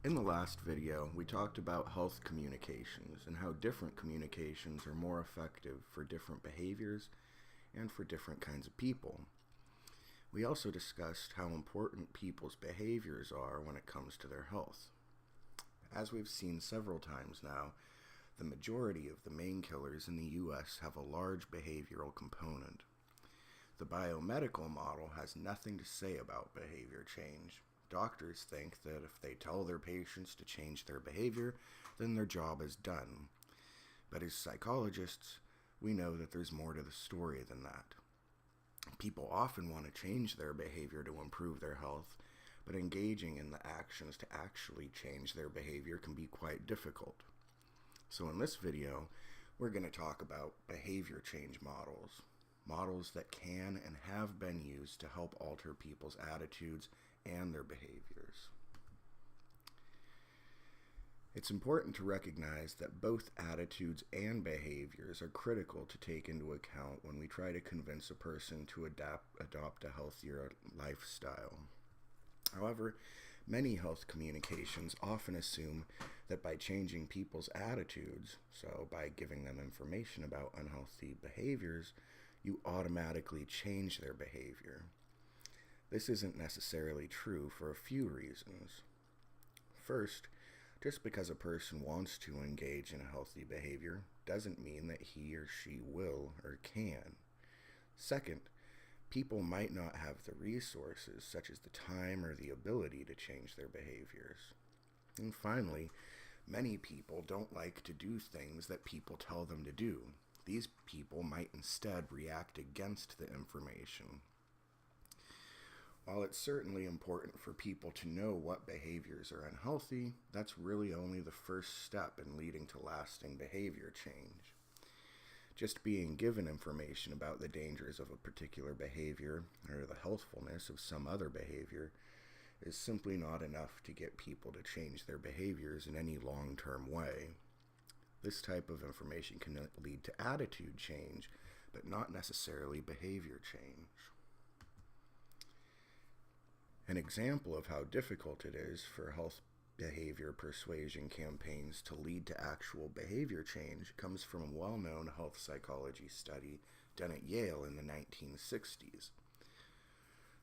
In the last video, we talked about health communications and how different communications are more effective for different behaviors and for different kinds of people. We also discussed how important people's behaviors are when it comes to their health. As we've seen several times now, the majority of the main killers in the U.S. have a large behavioral component. The biomedical model has nothing to say about behavior change. Doctors think that if they tell their patients to change their behavior, then their job is done. But as psychologists, we know that there's more to the story than that. People often want to change their behavior to improve their health, but engaging in the actions to actually change their behavior can be quite difficult. So in this video, we're going to talk about behavior change models. Models that can and have been used to help alter people's attitudes and their behaviors. It's important to recognize that both attitudes and behaviors are critical to take into account when we try to convince a person to adopt a healthier lifestyle. However, many health communications often assume that by changing people's attitudes, so by giving them information about unhealthy behaviors, you automatically change their behavior. This isn't necessarily true for a few reasons. First, just because a person wants to engage in a healthy behavior doesn't mean that he or she will or can. Second, people might not have the resources, such as the time or the ability to change their behaviors. And finally, many people don't like to do things that people tell them to do. These people might instead react against the information. While it's certainly important for people to know what behaviors are unhealthy, that's really only the first step in leading to lasting behavior change. Just being given information about the dangers of a particular behavior or the healthfulness of some other behavior is simply not enough to get people to change their behaviors in any long-term way. This type of information can lead to attitude change, but not necessarily behavior change. An example of how difficult it is for health behavior persuasion campaigns to lead to actual behavior change comes from a well-known health psychology study done at Yale in the 1960s.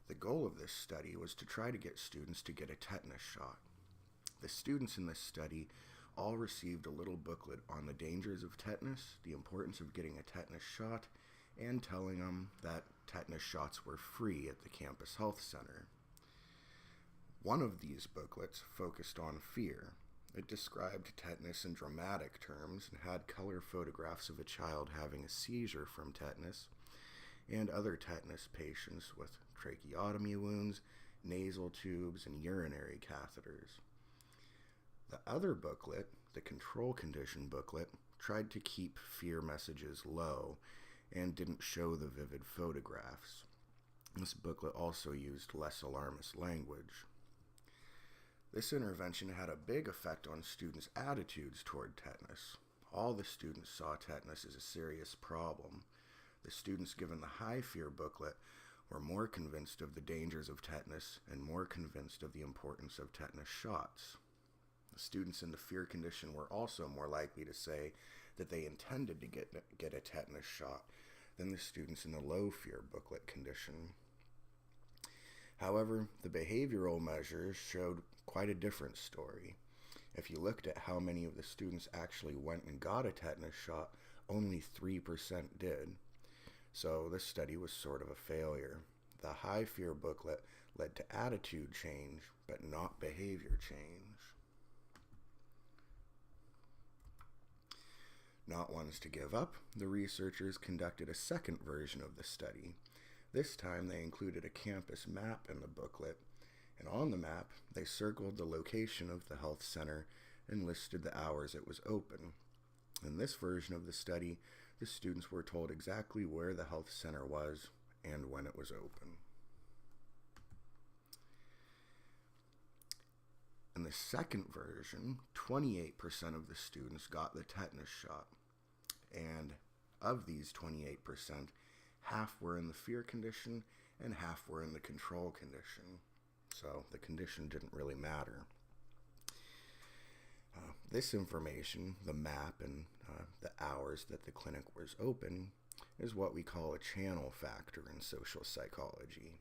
The goal of this study was to try to get students to get a tetanus shot. The students in this study all received a little booklet on the dangers of tetanus, the importance of getting a tetanus shot, and telling them that tetanus shots were free at the campus health center. One of these booklets focused on fear. It described tetanus in dramatic terms and had color photographs of a child having a seizure from tetanus and other tetanus patients with tracheotomy wounds, nasal tubes, and urinary catheters. The other booklet, the control condition booklet, tried to keep fear messages low and didn't show the vivid photographs. This booklet also used less alarmist language. This intervention had a big effect on students' attitudes toward tetanus. All the students saw tetanus as a serious problem. The students given the high fear booklet were more convinced of the dangers of tetanus and more convinced of the importance of tetanus shots. The students in the fear condition were also more likely to say that they intended to get a tetanus shot than the students in the low fear booklet condition. However, the behavioral measures showed quite a different story. If you looked at how many of the students actually went and got a tetanus shot, only 3% did. So this study was sort of a failure. The high fear booklet led to attitude change, but not behavior change. Not ones to give up, the researchers conducted a second version of the study. This time they included a campus map in the booklet, and on the map they circled the location of the health center and listed the hours it was open. In this version of the study, the students were told exactly where the health center was and when it was open. In the second version, 28% of the students got the tetanus shot, and of these 28%, half were in the fear condition and half were in the control condition. So the condition didn't really matter. This information, the map and the hours that the clinic was open, is what we call a channel factor in social psychology.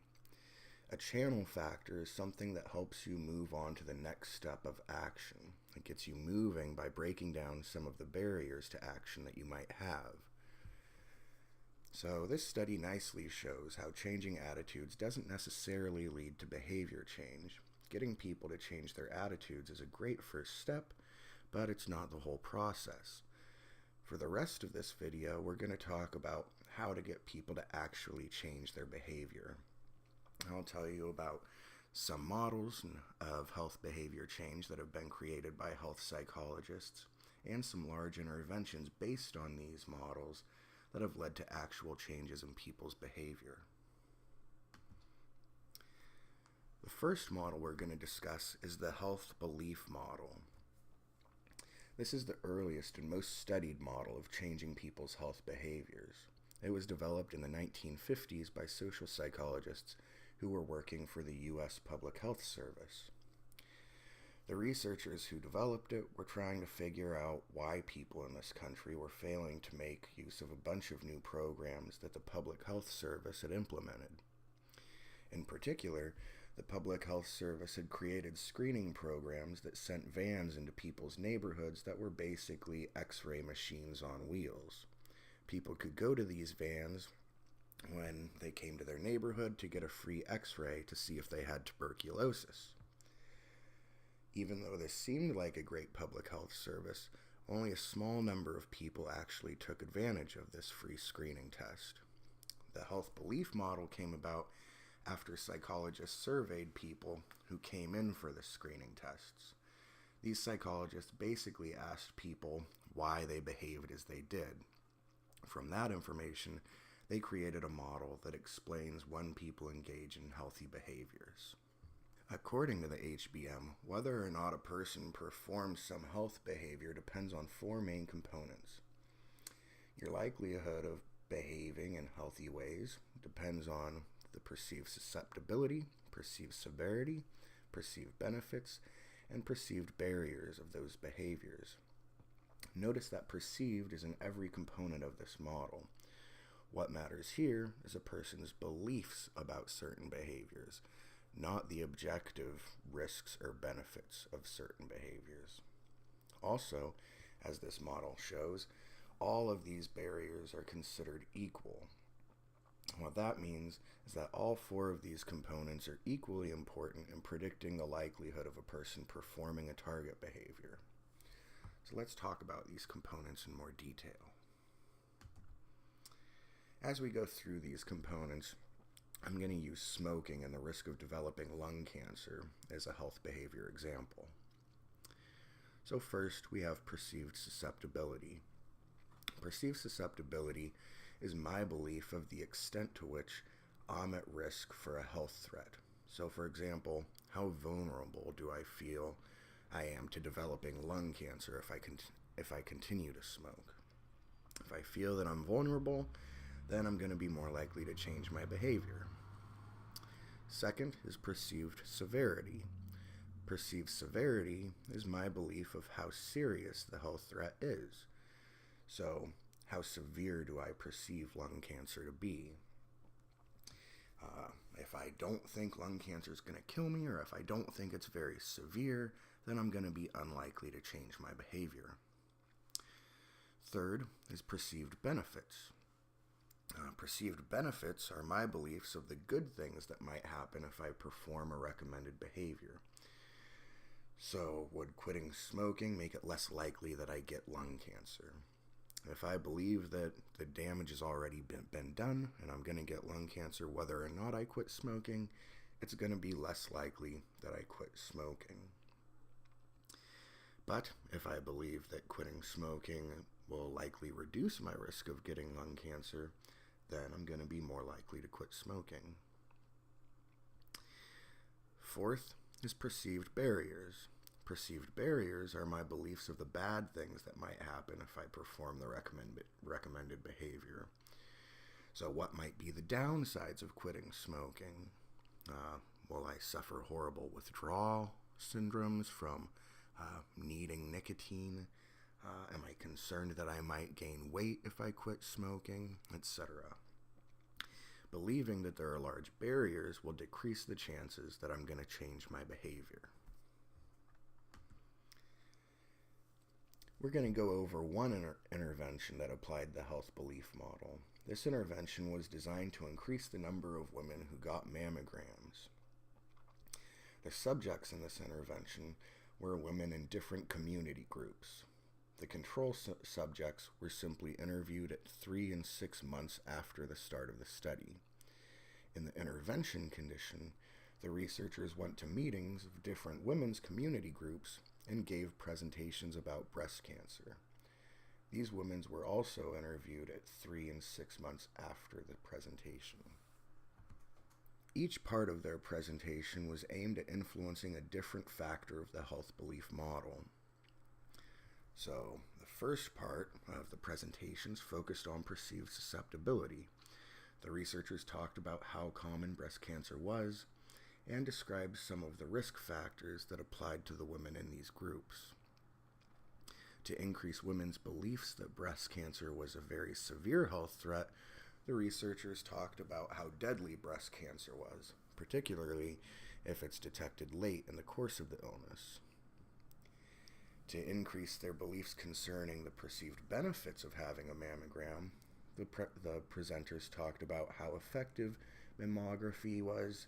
A channel factor is something that helps you move on to the next step of action. It gets you moving by breaking down some of the barriers to action that you might have. So this study nicely shows how changing attitudes doesn't necessarily lead to behavior change. Getting people to change their attitudes is a great first step, but it's not the whole process. For the rest of this video, we're going to talk about how to get people to actually change their behavior. I'll tell you about some models of health behavior change that have been created by health psychologists and some large interventions based on these models that have led to actual changes in people's behavior. The first model we're going to discuss is the health belief model. This is the earliest and most studied model of changing people's health behaviors. It was developed in the 1950s by social psychologists who were working for the U.S. Public Health Service. The researchers who developed it were trying to figure out why people in this country were failing to make use of a bunch of new programs that the Public Health Service had implemented. In particular, the Public Health Service had created screening programs that sent vans into people's neighborhoods that were basically X-ray machines on wheels. People could go to these vans when they came to their neighborhood to get a free X-ray to see if they had tuberculosis. Even though this seemed like a great public health service, only a small number of people actually took advantage of this free screening test. The health belief model came about after psychologists surveyed people who came in for the screening tests. These psychologists basically asked people why they behaved as they did. From that information, they created a model that explains when people engage in healthy behaviors. According to the HBM, whether or not a person performs some health behavior depends on four main components. Your likelihood of behaving in healthy ways depends on the perceived susceptibility, perceived severity, perceived benefits, and perceived barriers of those behaviors. Notice that perceived is in every component of this model. What matters here is a person's beliefs about certain behaviors, not the objective risks or benefits of certain behaviors. Also, as this model shows, all of these barriers are considered equal. What that means is that all four of these components are equally important in predicting the likelihood of a person performing a target behavior. So let's talk about these components in more detail. As we go through these components, I'm going to use smoking and the risk of developing lung cancer as a health behavior example. So first, we have perceived susceptibility. Perceived susceptibility is my belief of the extent to which I'm at risk for a health threat. So for example, how vulnerable do I feel I am to developing lung cancer if I continue to smoke? If I feel that I'm vulnerable, then I'm going to be more likely to change my behavior. Second is perceived severity. Perceived severity is my belief of how serious the health threat is. So, how severe do I perceive lung cancer to be? If I don't think lung cancer is going to kill me, or if I don't think it's very severe, then I'm going to be unlikely to change my behavior. Third is perceived benefits. Perceived benefits are my beliefs of the good things that might happen if I perform a recommended behavior. So, would quitting smoking make it less likely that I get lung cancer? If I believe that the damage has already been done and I'm going to get lung cancer whether or not I quit smoking, it's going to be less likely that I quit smoking. But if I believe that quitting smoking will likely reduce my risk of getting lung cancer, then I'm going to be more likely to quit smoking. Fourth is perceived barriers. Perceived barriers are my beliefs of the bad things that might happen if I perform the recommended behavior. So what might be the downsides of quitting smoking? Will I suffer horrible withdrawal syndromes from needing nicotine, am I concerned that I might gain weight if I quit smoking, etc. Believing that there are large barriers will decrease the chances that I'm going to change my behavior. We're going to go over one intervention that applied the health belief model. This intervention was designed to increase the number of women who got mammograms. The subjects in this intervention were women in different community groups. The control subjects were simply interviewed at 3 and 6 months after the start of the study. In the intervention condition, the researchers went to meetings of different women's community groups and gave presentations about breast cancer. These women were also interviewed at 3 and 6 months after the presentation. Each part of their presentation was aimed at influencing a different factor of the health belief model. So, the first part of the presentations focused on perceived susceptibility. The researchers talked about how common breast cancer was and described some of the risk factors that applied to the women in these groups. To increase women's beliefs that breast cancer was a very severe health threat, the researchers talked about how deadly breast cancer was, particularly if it's detected late in the course of the illness. To increase their beliefs concerning the perceived benefits of having a mammogram, the presenters talked about how effective mammography was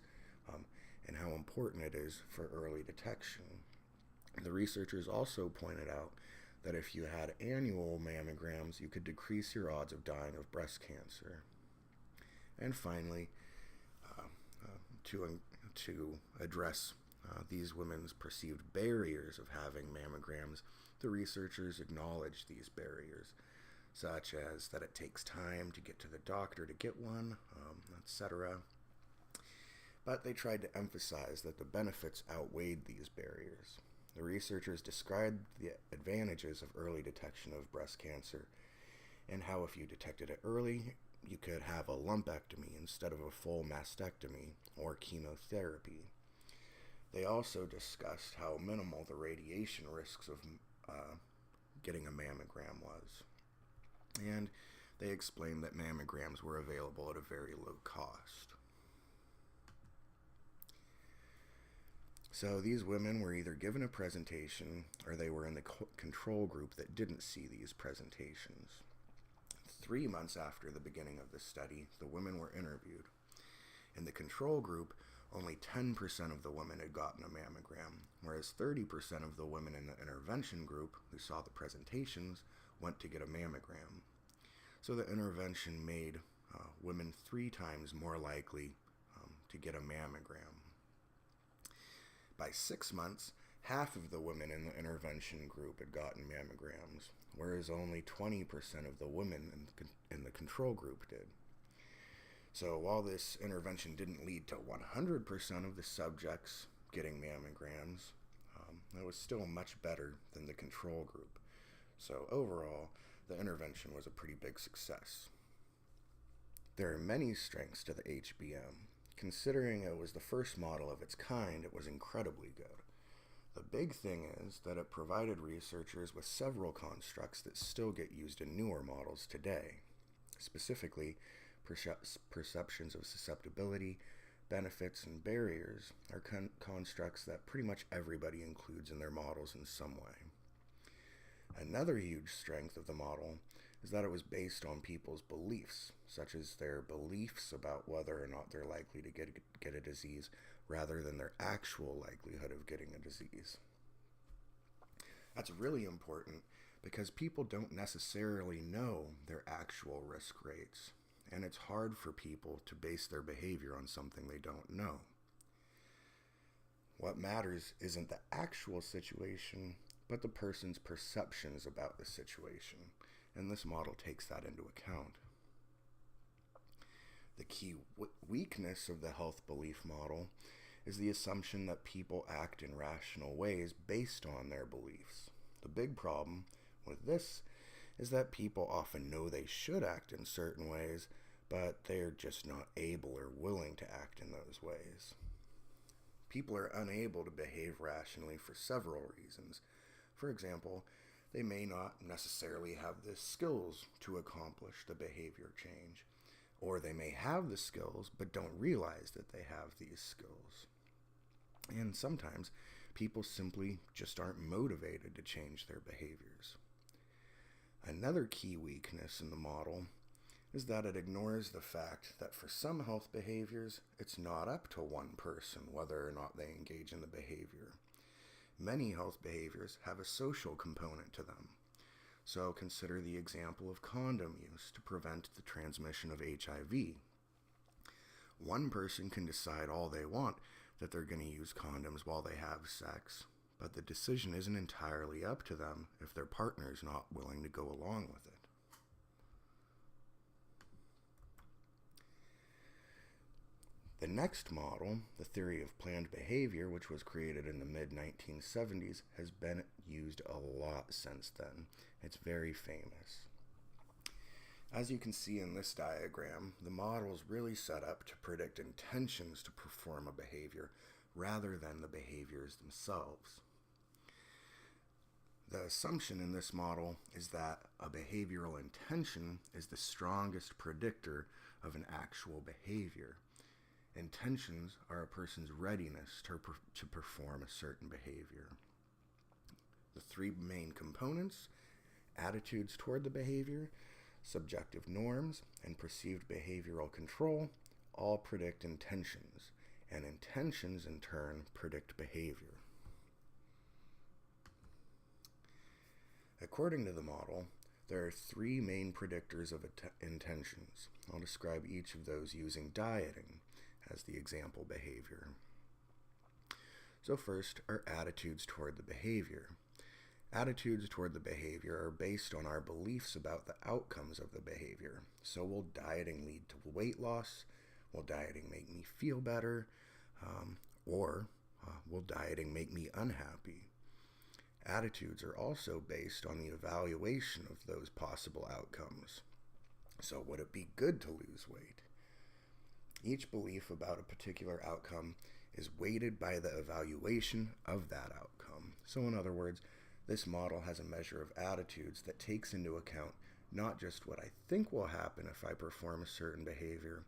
and how important it is for early detection. The researchers also pointed out that if you had annual mammograms, you could decrease your odds of dying of breast cancer. And finally, to address these women's perceived barriers of having mammograms, the researchers acknowledged these barriers, such as that it takes time to get to the doctor to get one, etc. But they tried to emphasize that the benefits outweighed these barriers. The researchers described the advantages of early detection of breast cancer and how if you detected it early, you could have a lumpectomy instead of a full mastectomy or chemotherapy. They also discussed how minimal the radiation risks of getting a mammogram was. And they explained that mammograms were available at a very low cost. So these women were either given a presentation or they were in the control group that didn't see these presentations. 3 months after the beginning of the study, the women were interviewed. In the control group, only 10% of the women had gotten a mammogram, whereas 30% of the women in the intervention group who saw the presentations went to get a mammogram. So the intervention made women 3 times more likely to get a mammogram. By 6 months, half of the women in the intervention group had gotten mammograms, whereas only 20% of the women in the control group did. So while this intervention didn't lead to 100% of the subjects getting mammograms, it was still much better than the control group. So overall, the intervention was a pretty big success. There are many strengths to the HBM. Considering it was the first model of its kind, it was incredibly good. The big thing is that it provided researchers with several constructs that still get used in newer models today. Specifically, perceptions of susceptibility, benefits, and barriers are constructs that pretty much everybody includes in their models in some way. Another huge strength of the model is that it was based on people's beliefs, such as their beliefs about whether or not they're likely to get a disease, rather than their actual likelihood of getting a disease. That's really important because people don't necessarily know their actual risk rates, and it's hard for people to base their behavior on something they don't know. What matters isn't the actual situation, but the person's perceptions about the situation, and this model takes that into account. The key weakness of the health belief model is the assumption that people act in rational ways based on their beliefs. The big problem with this is that people often know they should act in certain ways, but they're just not able or willing to act in those ways. People are unable to behave rationally for several reasons, For example, they may not necessarily have the skills to accomplish the behavior change, or they may have the skills but don't realize that they have these skills. And sometimes people simply just aren't motivated to change their behaviors. Another key weakness in the model is that it ignores the fact that for some health behaviors, it's not up to one person whether or not they engage in the behavior. Many health behaviors have a social component to them. So consider the example of condom use to prevent the transmission of HIV. One person can decide all they want that they're going to use condoms while they have sex, but the decision isn't entirely up to them if their partner's not willing to go along with it. The next model, the theory of planned behavior, which was created in the mid-1970s, has been used a lot since then. It's very famous. As you can see in this diagram, the model is really set up to predict intentions to perform a behavior rather than the behaviors themselves. The assumption in this model is that a behavioral intention is the strongest predictor of an actual behavior. Intentions are a person's readiness to perform a certain behavior. The three main components, attitudes toward the behavior, subjective norms, and perceived behavioral control, all predict intentions, and intentions in turn predict behavior. According to the model, there are three main predictors of intentions. I'll describe each of those using dieting as the example behavior. So first are attitudes toward the behavior. Attitudes toward the behavior are based on our beliefs about the outcomes of the behavior. So will dieting lead to weight loss? Will dieting make me feel better? Or will dieting make me unhappy? Attitudes are also based on the evaluation of those possible outcomes. So would it be good to lose weight? Each belief about a particular outcome is weighted by the evaluation of that outcome. So in other words, this model has a measure of attitudes that takes into account not just what I think will happen if I perform a certain behavior,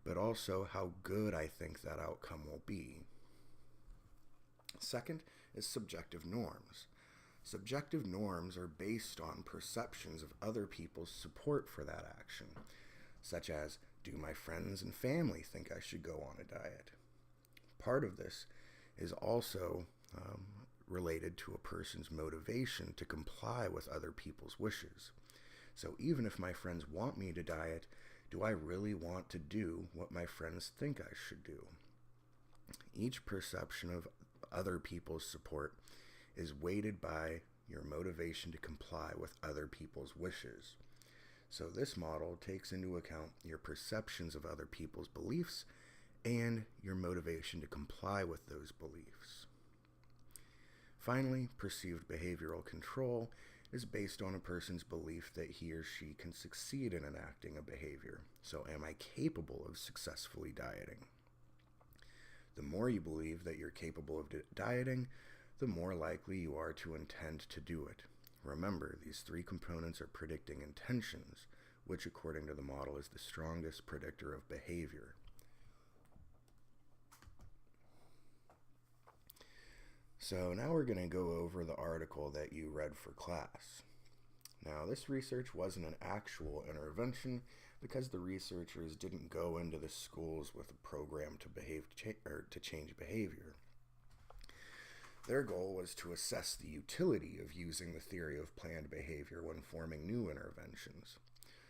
but also how good I think that outcome will be. Second is subjective norms. Subjective norms are based on perceptions of other people's support for that action, such as, do my friends and family think I should go on a diet? Part of this is also related to a person's motivation to comply with other people's wishes. So even if my friends want me to diet, do I really want to do what my friends think I should do? Each perception of other people's support is weighted by your motivation to comply with other people's wishes. So this model takes into account your perceptions of other people's beliefs and your motivation to comply with those beliefs. Finally, perceived behavioral control is based on a person's belief that he or she can succeed in enacting a behavior. So am I capable of successfully dieting? The more you believe that you're capable of dieting, the more likely you are to intend to do it. Remember, these three components are predicting intentions, which according to the model is the strongest predictor of behavior. So now we're going to go over the article that you read for class. Now, this research wasn't an actual intervention because the researchers didn't go into the schools with a program to change behavior. Their goal was to assess the utility of using the theory of planned behavior when forming new interventions.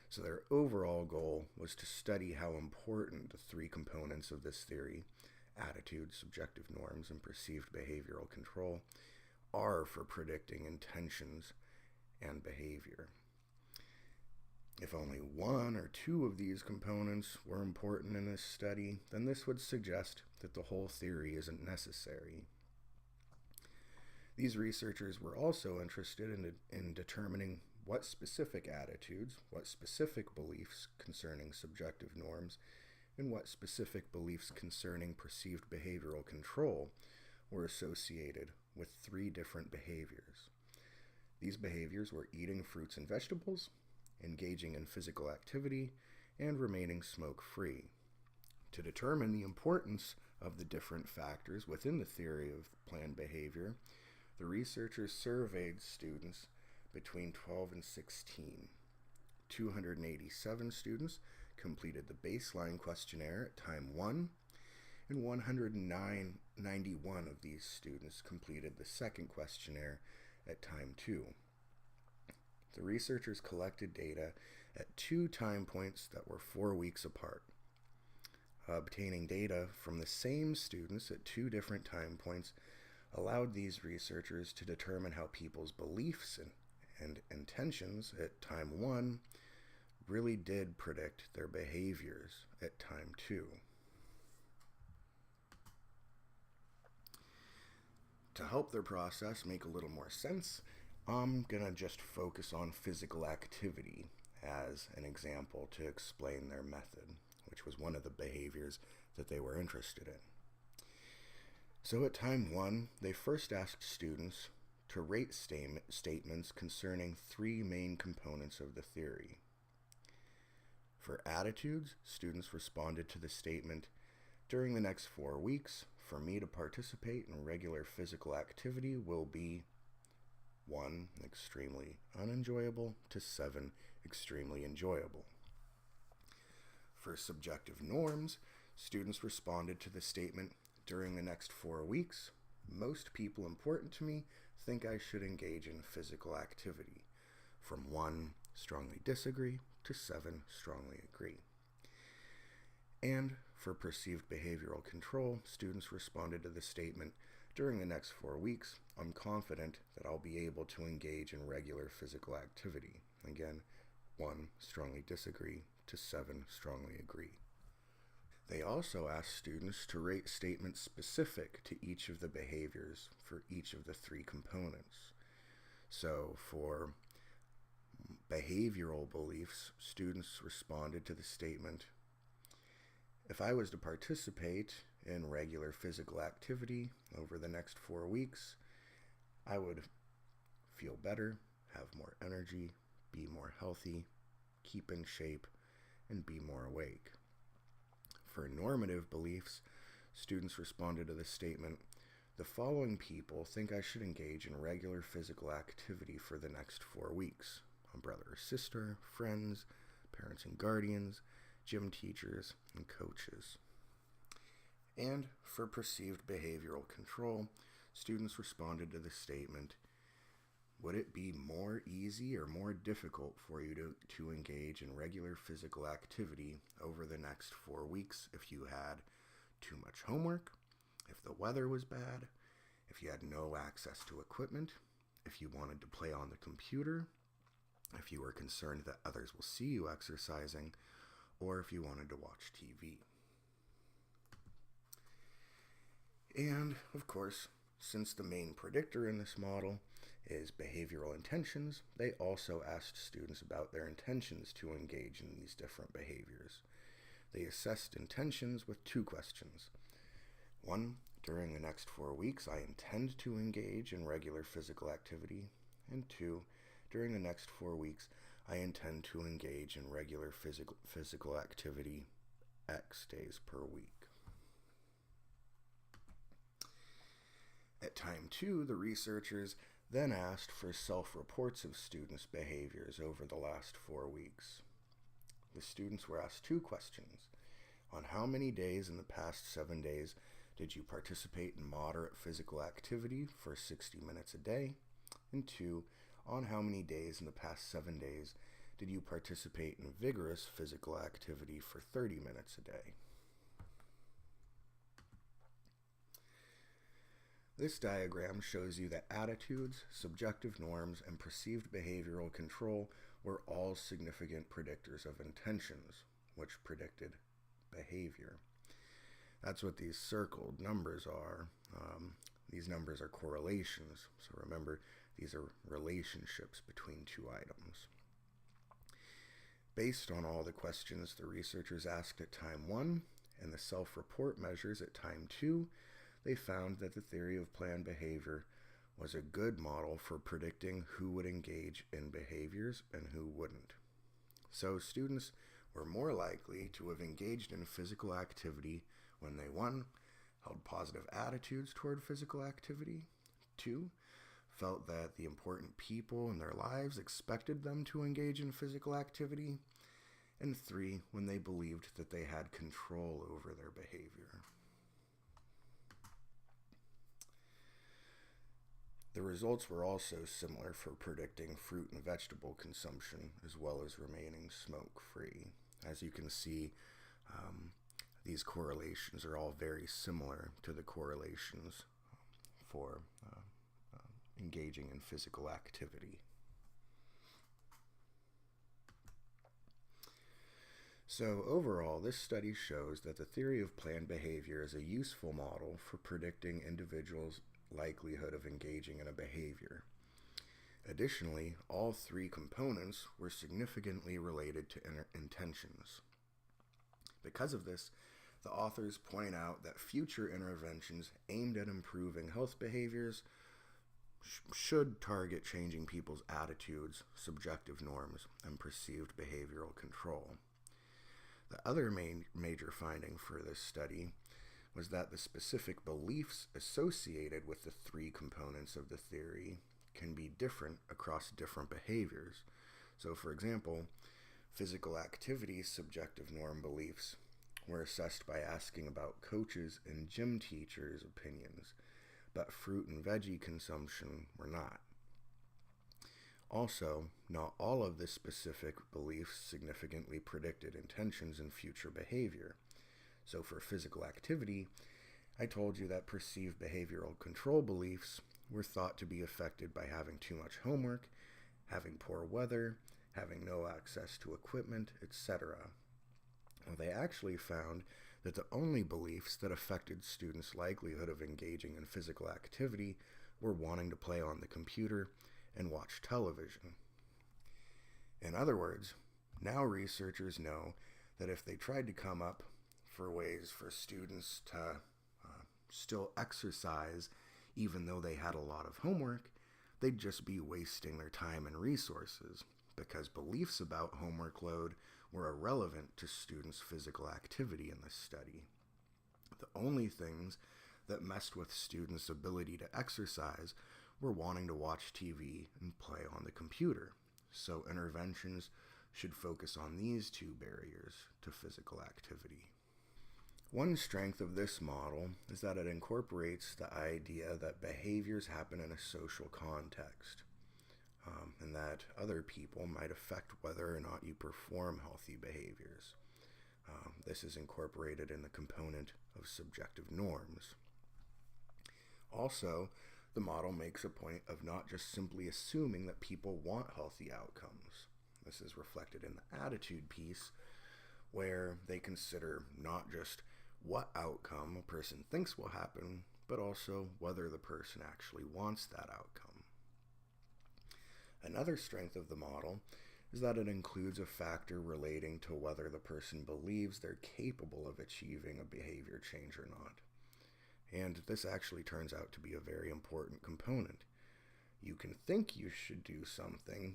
So their overall goal was to study how important the three components of this theory, attitude, subjective norms, and perceived behavioral control, are for predicting intentions and behavior. If only one or two of these components were important in this study, then this would suggest that the whole theory isn't necessary. These researchers were also interested in determining what specific attitudes, what specific beliefs concerning subjective norms, and what specific beliefs concerning perceived behavioral control were associated with three different behaviors. These behaviors were eating fruits and vegetables, engaging in physical activity, and remaining smoke-free. To determine the importance of the different factors within the theory of planned behavior, the researchers surveyed students between 12 and 16. 287 students completed the baseline questionnaire at time 1, and 191 of these students completed the second questionnaire at time 2. The researchers collected data at 2 time points that were 4 weeks apart. Obtaining data from the same students at 2 different time points allowed these researchers to determine how people's beliefs and intentions at time 1 really did predict their behaviors at time 2. To help their process make a little more sense, I'm going to just focus on physical activity as an example to explain their method, which was one of the behaviors that they were interested in. So at time 1, they first asked students to rate statements concerning 3 main components of the theory. For attitudes, students responded to the statement, "During the next 4 weeks, for me to participate in regular physical activity will be 1. Extremely unenjoyable to 7. Extremely enjoyable." For subjective norms, students responded to the statement, "During the next 4 weeks, most people important to me think I should engage in physical activity," from 1. Strongly disagree to 7. Strongly agree. And for perceived behavioral control, students responded to the statement, "During the next 4 weeks, I'm confident that I'll be able to engage in regular physical activity." Again, 1. Strongly disagree to 7. Strongly agree. They also asked students to rate statements specific to each of the behaviors for each of the 3 components. So for behavioral beliefs, students responded to the statement, "If I was to participate in regular physical activity over the next 4 weeks, I would feel better, have more energy, be more healthy, keep in shape, and be more awake." For normative beliefs, students responded to the statement, "The following people think I should engage in regular physical activity for the next 4 weeks. A brother or sister, friends, parents and guardians, gym teachers, and coaches." And for perceived behavioral control, students responded to the statement, "Would it be more easy or more difficult for you to engage in regular physical activity over the next 4 weeks if you had too much homework, if the weather was bad, if you had no access to equipment, if you wanted to play on the computer, if you were concerned that others will see you exercising, or if you wanted to watch TV?" And, of course, since the main predictor in this model is behavioral intentions, they also asked students about their intentions to engage in these different behaviors. They assessed intentions with 2 questions. 1. During the next 4 weeks, I intend to engage in regular physical activity. And 2. During the next 4 weeks, I intend to engage in regular physical activity X days per week. At time 2, the researchers then asked for self-reports of students' behaviors over the last 4 weeks. The students were asked 2 questions. On how many days in the past 7 days did you participate in moderate physical activity for 60 minutes a day? And 2, on how many days in the past 7 days did you participate in vigorous physical activity for 30 minutes a day? This diagram shows you that attitudes, subjective norms, and perceived behavioral control were all significant predictors of intentions, which predicted behavior. That's what these circled numbers are. These numbers are correlations, so remember, these are relationships between 2 items. Based on all the questions the researchers asked at time 1 and the self-report measures at time 2, they found that the theory of planned behavior was a good model for predicting who would engage in behaviors and who wouldn't. So students were more likely to have engaged in physical activity when they 1. Held positive attitudes toward physical activity, 2. Felt that the important people in their lives expected them to engage in physical activity, and 3. When they believed that they had control over their behavior. The results were also similar for predicting fruit and vegetable consumption, as well as remaining smoke-free. As you can see, these correlations are all very similar to the correlations for engaging in physical activity. So overall, this study shows that the theory of planned behavior is a useful model for predicting individuals' likelihood of engaging in a behavior. Additionally, all 3 components were significantly related to intentions. Because of this, the authors point out that future interventions aimed at improving health behaviors should target changing people's attitudes, subjective norms, and perceived behavioral control. The other major finding for this study was that the specific beliefs associated with the 3 components of the theory can be different across different behaviors. So, for example, physical activity subjective norm beliefs were assessed by asking about coaches' and gym teachers' opinions, but fruit and veggie consumption were not. Also, not all of the specific beliefs significantly predicted intentions and future behavior. So for physical activity, I told you that perceived behavioral control beliefs were thought to be affected by having too much homework, having poor weather, having no access to equipment, etc. Well, they actually found that the only beliefs that affected students' likelihood of engaging in physical activity were wanting to play on the computer and watch television. In other words, now researchers know that if they tried to come up for ways for students to still exercise even though they had a lot of homework, they'd just be wasting their time and resources, because beliefs about homework load were irrelevant to students' physical activity in this study. The only things that messed with students' ability to exercise were wanting to watch TV and play on the computer. So interventions should focus on these 2 barriers to physical activity. One strength of this model is that it incorporates the idea that behaviors happen in a social context, and that other people might affect whether or not you perform healthy behaviors. This is incorporated in the component of subjective norms. Also, the model makes a point of not just simply assuming that people want healthy outcomes. This is reflected in the attitude piece, where they consider not just what outcome a person thinks will happen, but also whether the person actually wants that outcome. Another strength of the model is that it includes a factor relating to whether the person believes they're capable of achieving a behavior change or not. And this actually turns out to be a very important component. You can think you should do something,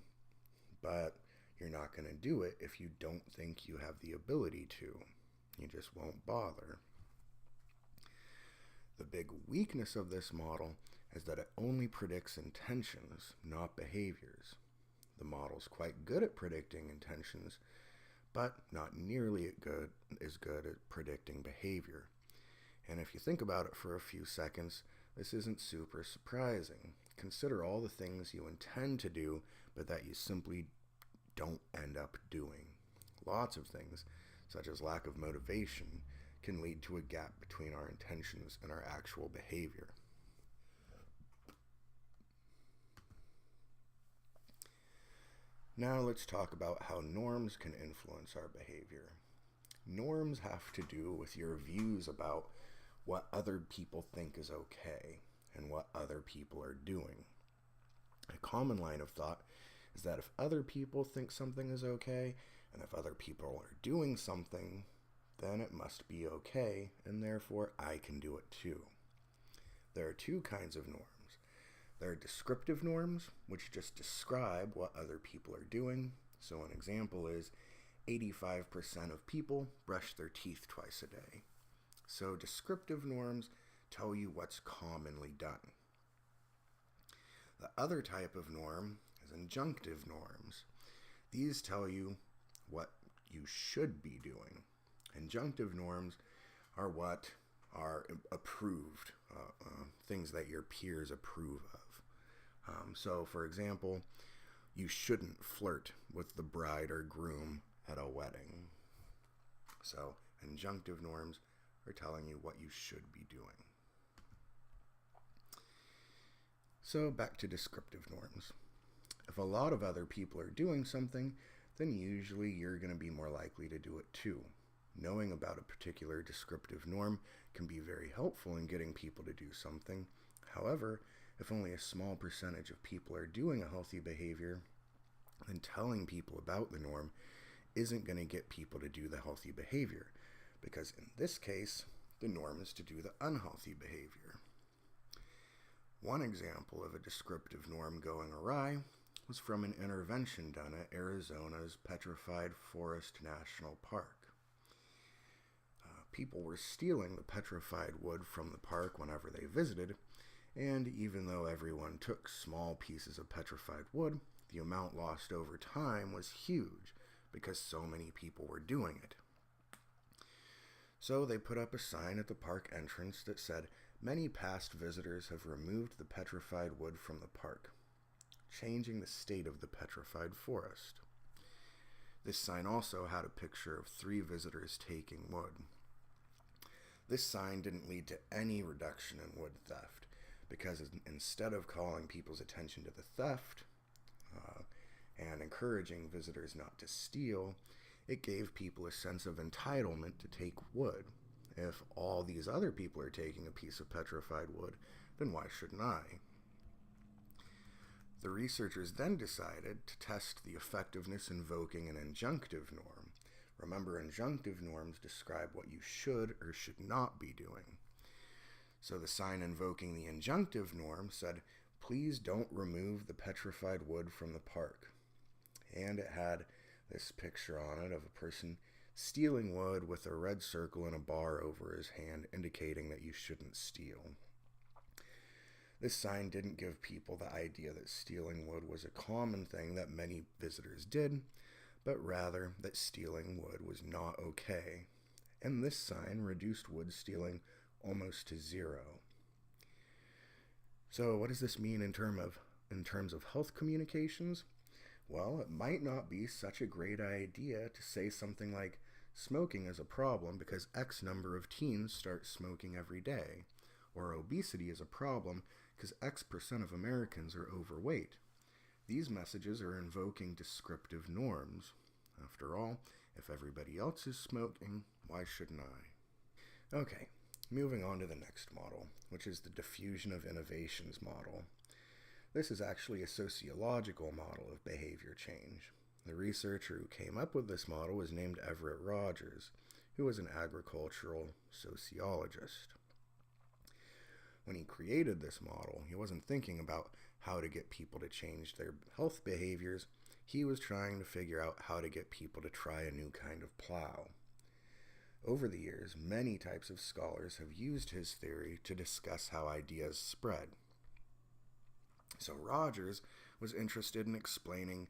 but you're not going to do it if you don't think you have the ability to. You just won't bother. The big weakness of this model is that it only predicts intentions, not behaviors. The model's quite good at predicting intentions, but not nearly as good at predicting behavior. And if you think about it for a few seconds, this isn't super surprising. Consider all the things you intend to do, but that you simply don't end up doing. Lots of things, such as lack of motivation, can lead to a gap between our intentions and our actual behavior. Now let's talk about how norms can influence our behavior. Norms have to do with your views about what other people think is okay and what other people are doing. A common line of thought is that if other people think something is okay, and if other people are doing something, then it must be okay, and therefore I can do it too. There are 2 kinds of norms. There are descriptive norms, which just describe what other people are doing. So an example is 85% of people brush their teeth twice a day. So descriptive norms tell you what's commonly done. The other type of norm is injunctive norms. These tell you what you should be doing. Injunctive norms are what are approved, things that your peers approve of. So, for example, you shouldn't flirt with the bride or groom at a wedding. So, injunctive norms are telling you what you should be doing. So, back to descriptive norms. If a lot of other people are doing something, then usually you're going to be more likely to do it too. Knowing about a particular descriptive norm can be very helpful in getting people to do something. However, if only a small percentage of people are doing a healthy behavior, then telling people about the norm isn't going to get people to do the healthy behavior, because in this case, the norm is to do the unhealthy behavior. One example of a descriptive norm going awry was from an intervention done at Arizona's Petrified Forest National Park. People were stealing the petrified wood from the park whenever they visited, and even though everyone took small pieces of petrified wood, the amount lost over time was huge because so many people were doing it. So they put up a sign at the park entrance that said, "Many past visitors have removed the petrified wood from the park, changing the state of the petrified forest." This sign also had a picture of 3 visitors taking wood. This sign didn't lead to any reduction in wood theft, because instead of calling people's attention to the theft and encouraging visitors not to steal, it gave people a sense of entitlement to take wood. If all these other people are taking a piece of petrified wood, then why shouldn't I? The researchers then decided to test the effectiveness invoking an injunctive norm. Remember, injunctive norms describe what you should or should not be doing. So the sign invoking the injunctive norm said, "Please don't remove the petrified wood from the park." And it had this picture on it of a person stealing wood with a red circle and a bar over his hand, indicating that you shouldn't steal. This sign didn't give people the idea that stealing wood was a common thing that many visitors did, but rather that stealing wood was not okay. And this sign reduced wood stealing almost to 0. So what does this mean in terms of health communications? Well, it might not be such a great idea to say something like, "Smoking is a problem because X number of teens start smoking every day," or "Obesity is a problem because X% of Americans are overweight." These messages are invoking descriptive norms. After all, if everybody else is smoking, why shouldn't I? Okay, moving on to the next model, which is the diffusion of innovations model. This is actually a sociological model of behavior change. The researcher who came up with this model was named Everett Rogers, who was an agricultural sociologist. When he created this model, he wasn't thinking about how to get people to change their health behaviors. He was trying to figure out how to get people to try a new kind of plow. Over the years, many types of scholars have used his theory to discuss how ideas spread. So Rogers was interested in explaining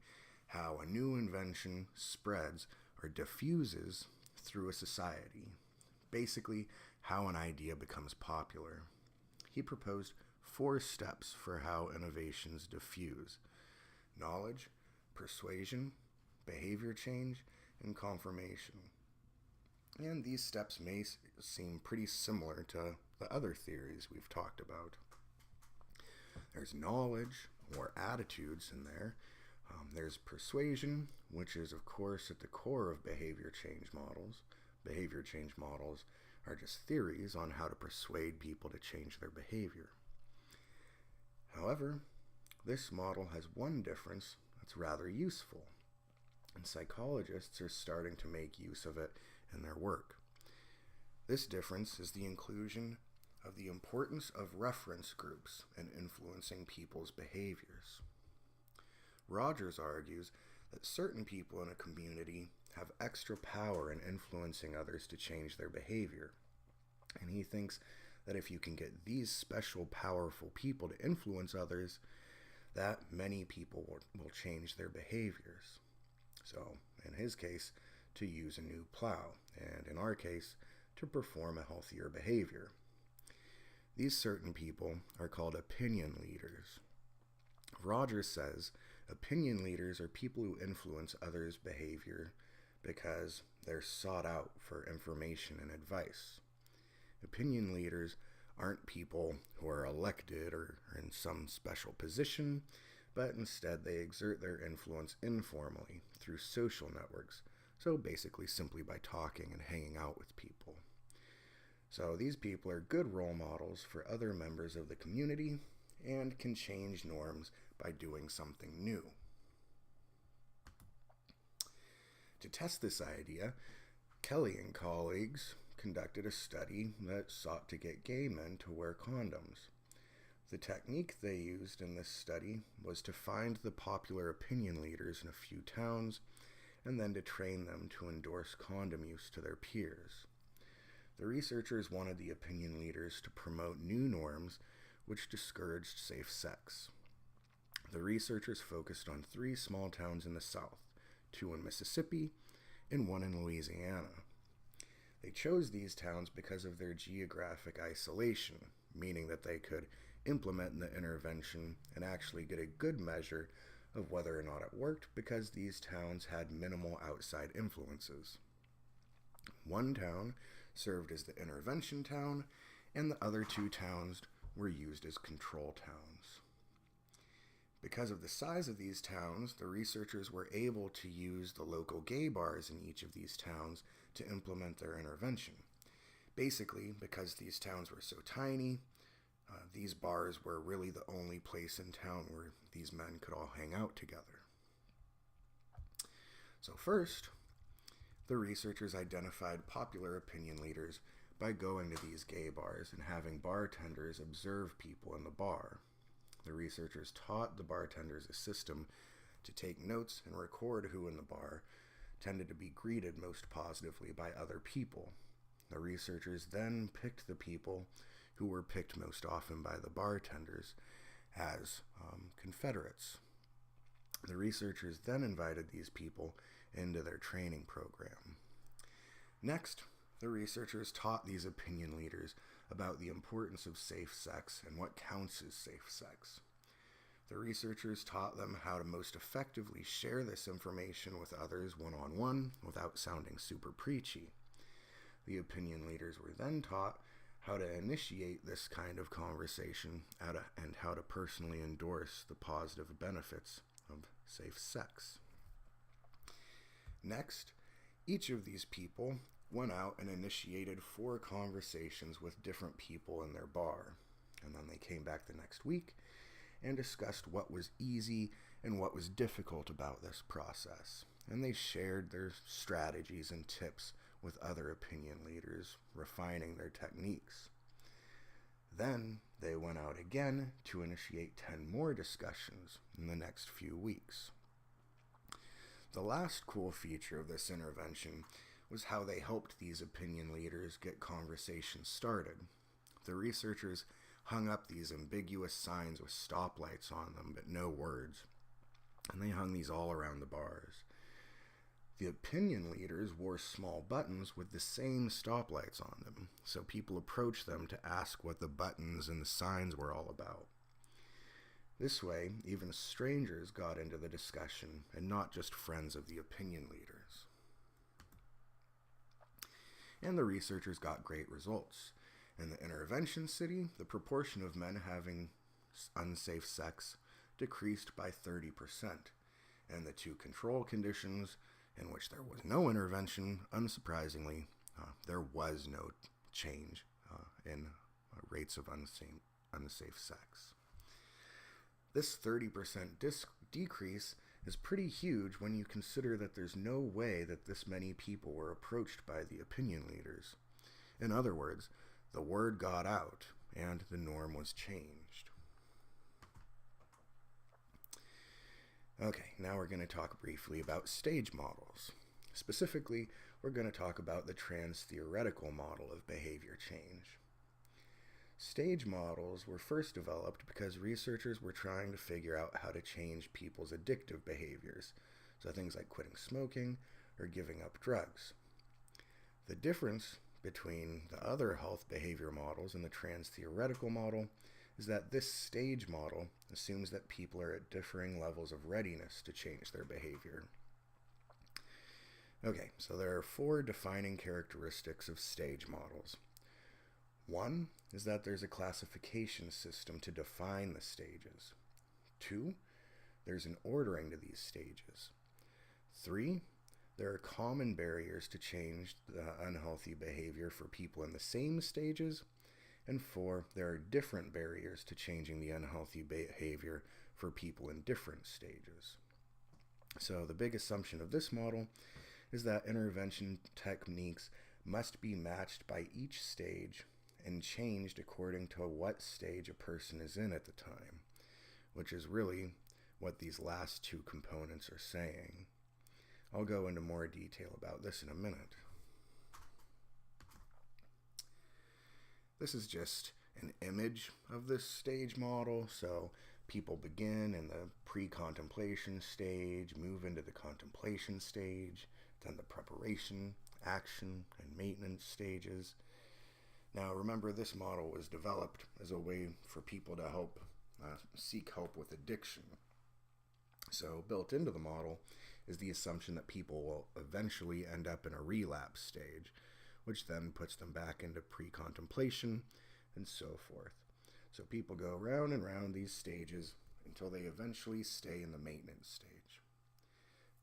how a new invention spreads or diffuses through a society. Basically, how an idea becomes popular. He proposed 4 steps for how innovations diffuse: knowledge, persuasion, behavior change, and confirmation. And these steps may seem pretty similar to the other theories we've talked about. There's knowledge, or attitudes in there. There's persuasion, which is, of course, at the core of behavior change models. Behavior change models are just theories on how to persuade people to change their behavior. However, this model has one difference that's rather useful, and psychologists are starting to make use of it in their work. This difference is the inclusion of the importance of reference groups in influencing people's behaviors. Rogers argues that certain people in a community have extra power in influencing others to change their behavior, and he thinks that if you can get these special powerful people to influence others, that many people will change their behaviors. So, in his case, to use a new plow, and in our case, to perform a healthier behavior. These certain people are called opinion leaders. Rogers says opinion leaders are people who influence others' behavior because they're sought out for information and advice. Opinion leaders aren't people who are elected or in some special position, but instead they exert their influence informally through social networks, so basically simply by talking and hanging out with people. So these people are good role models for other members of the community and can change norms by doing something new. To test this idea, Kelly and colleagues conducted a study that sought to get gay men to wear condoms. The technique they used in this study was to find the popular opinion leaders in a few towns and then to train them to endorse condom use to their peers. The researchers wanted the opinion leaders to promote new norms which discouraged safe sex. The researchers focused on 3 small towns in the South, 2 in Mississippi and 1 in Louisiana. They chose these towns because of their geographic isolation, meaning that they could implement the intervention and actually get a good measure of whether or not it worked because these towns had minimal outside influences. 1 town served as the intervention town, and the other 2 towns were used as control towns. Because of the size of these towns, the researchers were able to use the local gay bars in each of these towns to implement their intervention. Basically, because these towns were so tiny, these bars were really the only place in town where these men could all hang out together. So first, the researchers identified popular opinion leaders by going to these gay bars and having bartenders observe people in the bar. The researchers taught the bartenders a system to take notes and record who in the bar tended to be greeted most positively by other people. The researchers then picked the people who were picked most often by the bartenders as Confederates. The researchers then invited these people into their training program. Next, the researchers taught these opinion leaders about the importance of safe sex and what counts as safe sex. The researchers taught them how to most effectively share this information with others one-on-one without sounding super preachy. The opinion leaders were then taught how to initiate this kind of conversation and how to personally endorse the positive benefits of safe sex. Next, each of these people went out and initiated 4 conversations with different people in their bar, and then they came back the next week and discussed what was easy and what was difficult about this process, and they shared their strategies and tips with other opinion leaders, refining their techniques. Then they went out again to initiate 10 more discussions in the next few weeks. The last cool feature of this intervention was how they helped these opinion leaders get conversations started. The researchers hung up these ambiguous signs with stoplights on them, but no words, and they hung these all around the bars. The opinion leaders wore small buttons with the same stoplights on them, so people approached them to ask what the buttons and the signs were all about. This way, even strangers got into the discussion, and not just friends of the opinion leaders. And the researchers got great results. In the intervention city, the proportion of men having unsafe sex decreased by 30%, and the 2 control conditions in which there was no intervention, unsurprisingly, there was no change in rates of unsafe sex. This 30% decrease is pretty huge when you consider that there's no way that this many people were approached by the opinion leaders. In other words, the word got out, and the norm was changed. Okay, now we're going to talk briefly about stage models. Specifically, we're going to talk about the trans-theoretical model of behavior change. Stage models were first developed because researchers were trying to figure out how to change people's addictive behaviors, so things like quitting smoking or giving up drugs. The difference between the other health behavior models and the trans-theoretical model is that this stage model assumes that people are at differing levels of readiness to change their behavior. Okay, so there are 4 defining characteristics of stage models. 1 is that there's a classification system to define the stages. 2, there's an ordering to these stages. 3, there are common barriers to change the unhealthy behavior for people in the same stages. And 4, there are different barriers to changing the unhealthy behavior for people in different stages. So the big assumption of this model is that intervention techniques must be matched by each stage and changed according to what stage a person is in at the time, which is really what these last 2 components are saying. I'll go into more detail about this in a minute. This is just an image of this stage model. So people begin in the pre-contemplation stage, move into the contemplation stage, then the preparation, action, and maintenance stages. Now remember, this model was developed as a way for people to help seek help with addiction. So built into the model is the assumption that people will eventually end up in a relapse stage, which then puts them back into pre-contemplation and so forth. So people go round and round these stages until they eventually stay in the maintenance stage.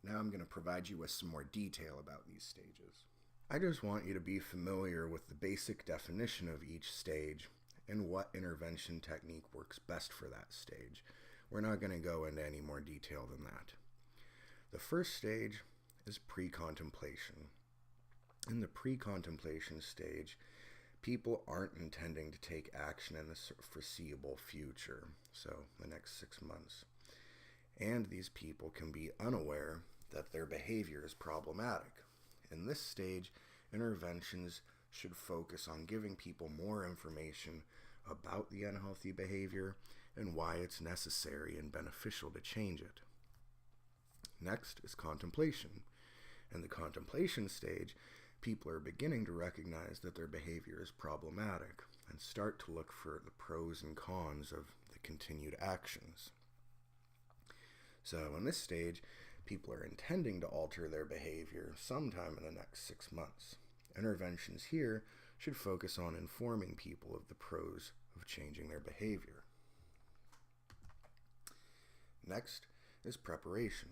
Now I'm going to provide you with some more detail about these stages. I just want you to be familiar with the basic definition of each stage and what intervention technique works best for that stage. We're not going to go into any more detail than that. The first stage is pre-contemplation. In the pre-contemplation stage, people aren't intending to take action in the foreseeable future, so the next 6 months. And these people can be unaware that their behavior is problematic. In this stage, interventions should focus on giving people more information about the unhealthy behavior and why it's necessary and beneficial to change it. Next is contemplation. In the contemplation stage, people are beginning to recognize that their behavior is problematic and start to look for the pros and cons of the continued actions. So in this stage, people are intending to alter their behavior sometime in the next 6 months. Interventions here should focus on informing people of the pros of changing their behavior. Next is preparation.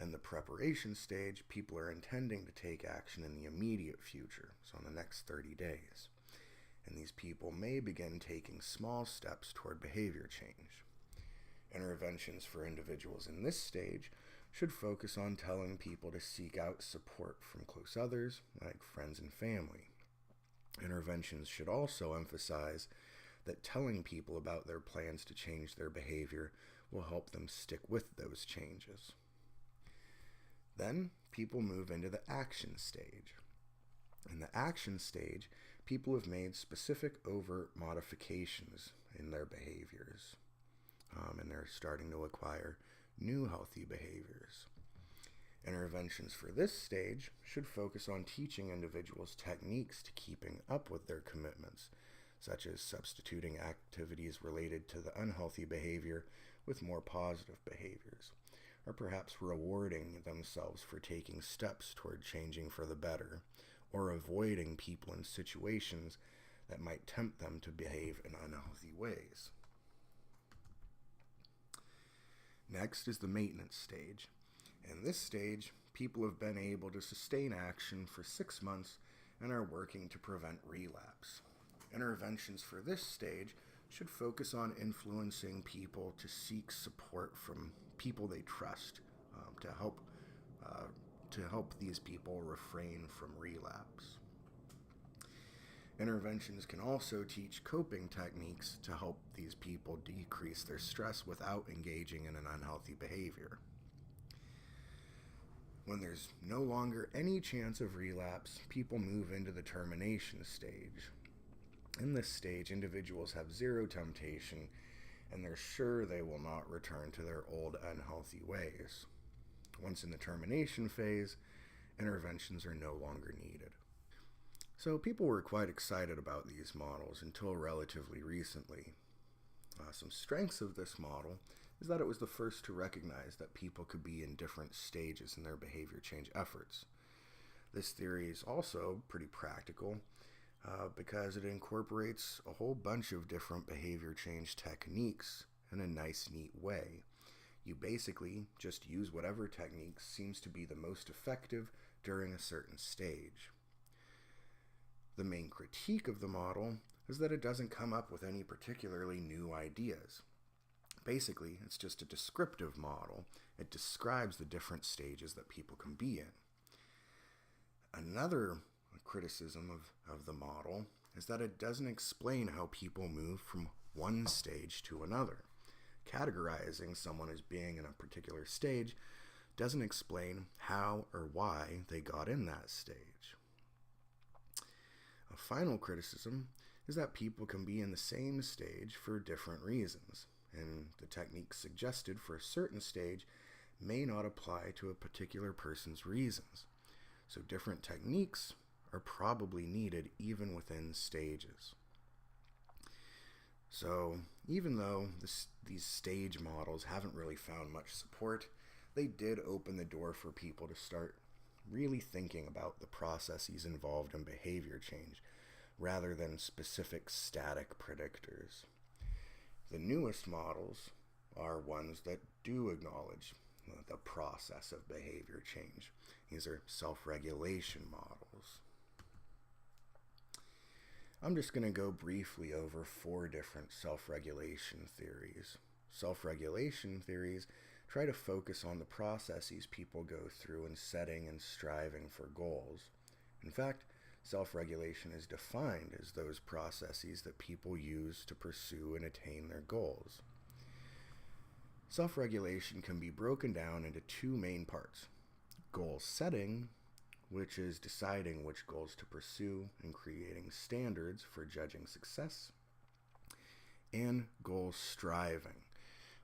In the preparation stage, people are intending to take action in the immediate future, so in the next 30 days. And these people may begin taking small steps toward behavior change. Interventions for individuals in this stage should focus on telling people to seek out support from close others, like friends and family. Interventions should also emphasize that telling people about their plans to change their behavior will help them stick with those changes. Then people move into the action stage. In the action stage, people have made specific overt modifications in their behaviors, and they're starting to acquire new healthy behaviors. Interventions for this stage should focus on teaching individuals techniques to keeping up with their commitments, such as substituting activities related to the unhealthy behavior with more positive behaviors, or perhaps rewarding themselves for taking steps toward changing for the better, or avoiding people in situations that might tempt them to behave in unhealthy ways. Next is the maintenance stage. In this stage, people have been able to sustain action for 6 months and are working to prevent relapse. Interventions for this stage should focus on influencing people to seek support from people they trust to help these people refrain from relapse. Interventions can also teach coping techniques to help these people decrease their stress without engaging in an unhealthy behavior. When there's no longer any chance of relapse, people move into the termination stage. In this stage, individuals have zero temptation, and they're sure they will not return to their old unhealthy ways. Once in the termination phase, interventions are no longer needed. So people were quite excited about these models until relatively recently. Some strengths of this model is that it was the first to recognize that people could be in different stages in their behavior change efforts. This theory is also pretty practical because it incorporates a whole bunch of different behavior change techniques in a nice, neat way. You basically just use whatever technique seems to be the most effective during a certain stage. The main critique of the model is that it doesn't come up with any particularly new ideas. Basically, it's just a descriptive model. It describes the different stages that people can be in. Another criticism of the model is that it doesn't explain how people move from one stage to another. Categorizing someone as being in a particular stage doesn't explain how or why they got in that stage. A final criticism is that people can be in the same stage for different reasons, and the techniques suggested for a certain stage may not apply to a particular person's reasons. So different techniques are probably needed even within stages. So even though these stage models haven't really found much support, they did open the door for people to start really thinking about the processes involved in behavior change rather than specific static predictors. The newest models are ones that do acknowledge the process of behavior change. These are self-regulation models. I'm just going to go briefly over 4 different self-regulation theories. Self-regulation theories try to focus on the processes people go through in setting and striving for goals. In fact, self-regulation is defined as those processes that people use to pursue and attain their goals. Self-regulation can be broken down into 2 main parts. Goal setting, which is deciding which goals to pursue and creating standards for judging success, and goal striving,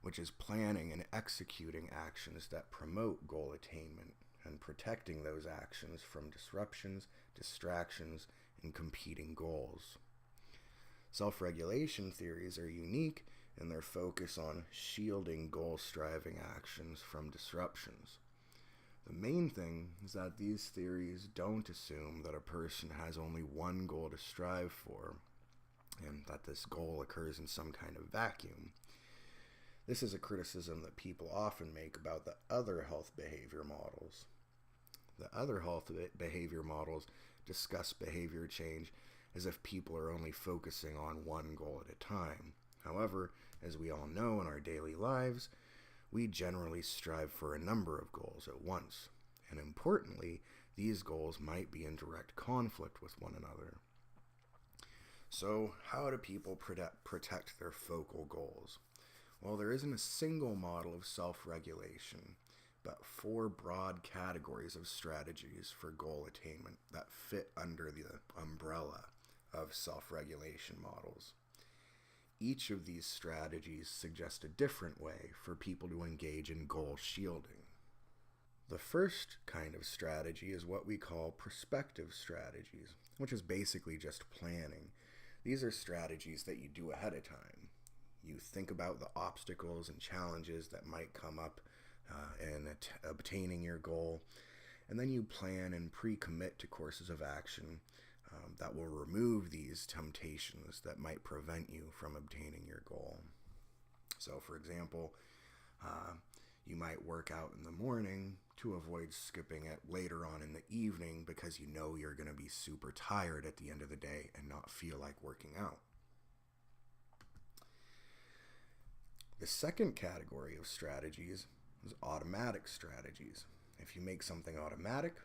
which is planning and executing actions that promote goal attainment and protecting those actions from disruptions, distractions, and competing goals. Self-regulation theories are unique in their focus on shielding goal-striving actions from disruptions. The main thing is that these theories don't assume that a person has only one goal to strive for, and that this goal occurs in some kind of vacuum. This is a criticism that people often make about the other health behavior models. The other health behavior models discuss behavior change as if people are only focusing on one goal at a time. However, as we all know in our daily lives, we generally strive for a number of goals at once, and importantly, these goals might be in direct conflict with one another. So, how do people protect their focal goals? Well, there isn't a single model of self-regulation, but 4 broad categories of strategies for goal attainment that fit under the umbrella of self-regulation models. Each of these strategies suggest a different way for people to engage in goal shielding. The first kind of strategy is what we call prospective strategies, which is basically just planning. These are strategies that you do ahead of time. You think about the obstacles and challenges that might come up in obtaining your goal, and then you plan and pre-commit to courses of action that will remove these temptations that might prevent you from obtaining your goal. So, for example, you might work out in the morning to avoid skipping it later on in the evening because you know you're going to be super tired at the end of the day and not feel like working out. The second category of strategies is automatic strategies. If you make something automatic,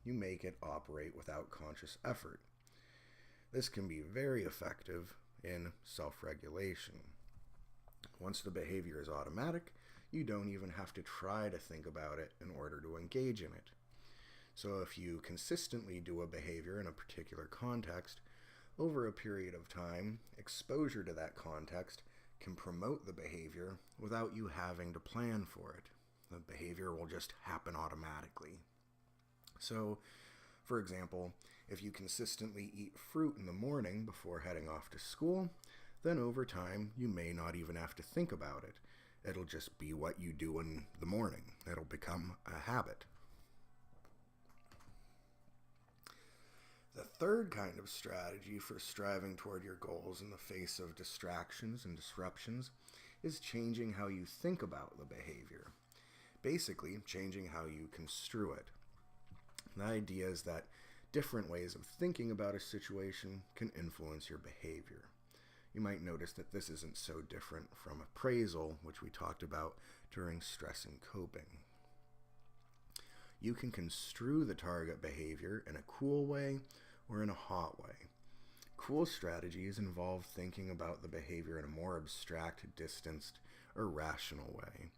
you make it operate without conscious effort. This can be very effective in self-regulation. Once the behavior is automatic, you don't even have to try to think about it in order to engage in it. So if you consistently do a behavior in a particular context, over a period of time, exposure to that context can promote the behavior without you having to plan for it. The behavior will just happen automatically. So, for example, if you consistently eat fruit in the morning before heading off to school, then over time you may not even have to think about it. It'll just be what you do in the morning. It'll become a habit. The third kind of strategy for striving toward your goals in the face of distractions and disruptions is changing how you think about the behavior. Basically, changing how you construe it. The idea is that different ways of thinking about a situation can influence your behavior. You might notice that this isn't so different from appraisal, which we talked about during stress and coping. You can construe the target behavior in a cool way or in a hot way. Cool strategies involve thinking about the behavior in a more abstract, distanced, or rational way.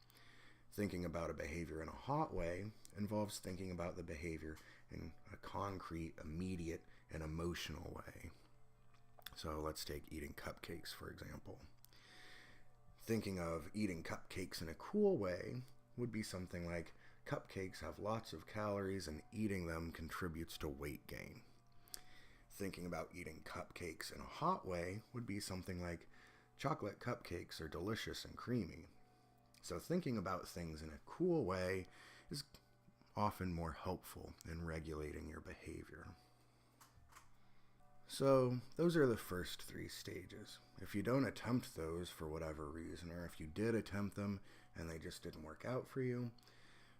Thinking about a behavior in a hot way involves thinking about the behavior in a concrete, immediate, and emotional way. So let's take eating cupcakes, for example. Thinking of eating cupcakes in a cool way would be something like, cupcakes have lots of calories and eating them contributes to weight gain. Thinking about eating cupcakes in a hot way would be something like, chocolate cupcakes are delicious and creamy. So thinking about things in a cool way is often more helpful in regulating your behavior. So those are the first three stages. If you don't attempt those for whatever reason, or if you did attempt them and they just didn't work out for you,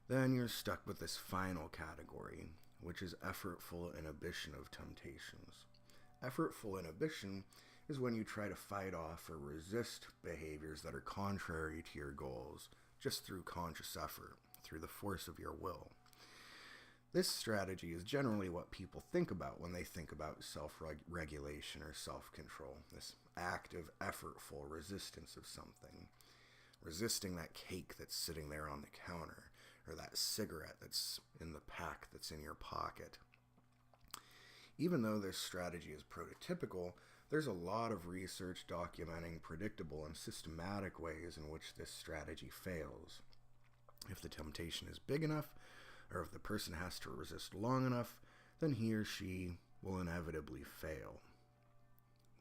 then you're stuck with this final category, which is effortful inhibition of temptations. Effortful inhibition is when you try to fight off or resist behaviors that are contrary to your goals, just through conscious effort, through the force of your will. This strategy is generally what people think about when they think about self-regulation or self-control, this active, effortful resistance of something. Resisting that cake that's sitting there on the counter, or that cigarette that's in the pack that's in your pocket. Even though this strategy is prototypical, there's a lot of research documenting predictable and systematic ways in which this strategy fails. If the temptation is big enough, or if the person has to resist long enough, then he or she will inevitably fail.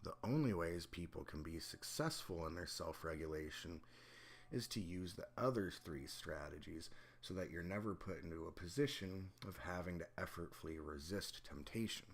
The only ways people can be successful in their self-regulation is to use the other three strategies so that you're never put into a position of having to effortfully resist temptation.